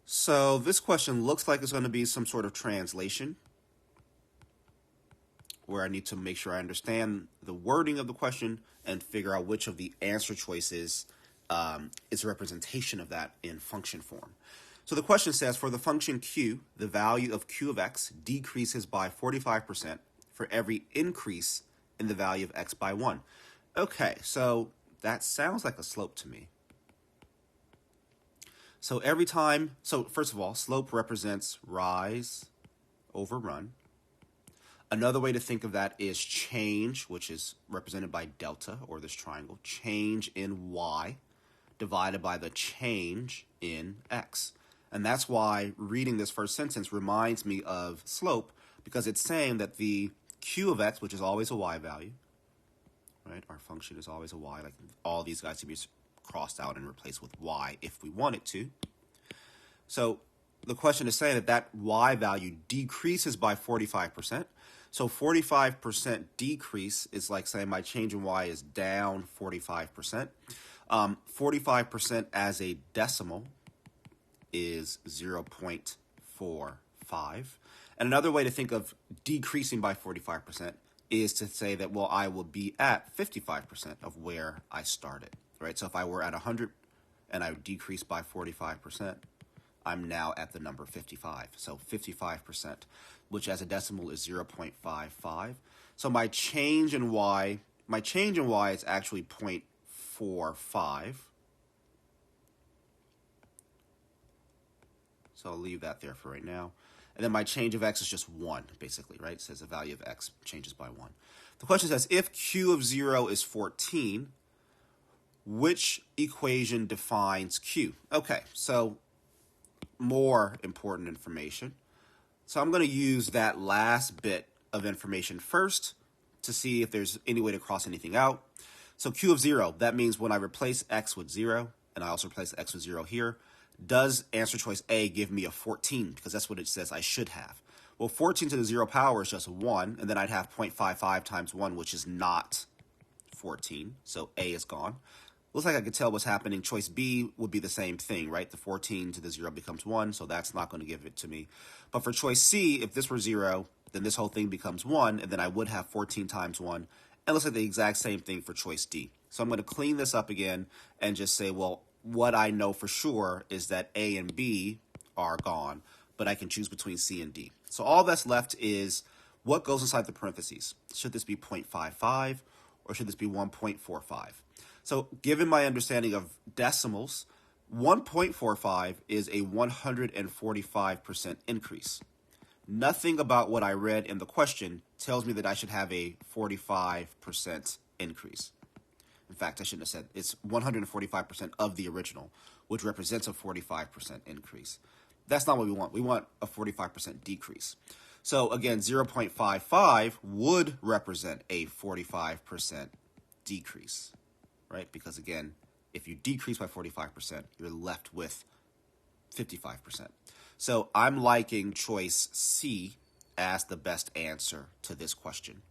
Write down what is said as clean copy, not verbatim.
So this question looks like it's going to be some sort of translation where I need to make sure I understand the wording of the question and figure out which of the answer choices is a representation of that in function form. So the question says, for the function q, the value of q of x decreases by 45% for every increase in the value of x by 1. Okay, so that sounds like a slope to me. So every time, so first of all, slope represents rise over run. Another way to think of that is change, which is represented by delta, or this triangle, change in y divided by the change in x. And that's why reading this first sentence reminds me of slope, because it's saying that the q of x, which is always a y value, right? Our function is always a y, like all these guys can be crossed out and replaced with y if we wanted to. So the question is saying that that y value decreases by 45%. So 45% decrease is like saying my change in y is down 45%. 45% as a decimal is 0.45. And another way to think of decreasing by 45% is to say that, well, I will be at 55% of where I started, right? So if I were at 100 and I decrease by 45%, I'm now at the number 55. So 55%, which as a decimal is 0.55. So my change in y is actually 0.45. So I'll leave that there for right now. And then my change of x is just 1, basically, right? It says the value of x changes by 1. The question says, if q of 0 is 14, which equation defines q? Okay, so more important information. So I'm going to use that last bit of information first to see if there's any way to cross anything out. So q of 0, that means when I replace x with 0, and I also replace x with 0 here, does answer choice A give me a 14? Because that's what it says I should have. Well, 14 to the 0 power is just 1, and then I'd have 0.55 times 1, which is not 14. So A is gone. Looks like I could tell what's happening. Choice B would be the same thing, right? The 14 to the 0 becomes 1, so that's not going to give it to me. But for choice C, if this were 0, then this whole thing becomes 1, and then I would have 14 times 1. And it looks like the exact same thing for choice D. So I'm going to clean this up again and just say, well, what I know for sure is that A and B are gone, but I can choose between C and D. So all that's left is what goes inside the parentheses. Should this be 0.55 or should this be 1.45? So given my understanding of decimals, 1.45 is a 145% increase. Nothing about what I read in the question tells me that I should have a 45% increase. In fact, I shouldn't have said it's 145% of the original, which represents a 45% increase. That's not what we want. We want a 45% decrease. So again, 0.55 would represent a 45% decrease, right? Because again, if you decrease by 45%, you're left with 55%. So I'm liking choice C as the best answer to this question.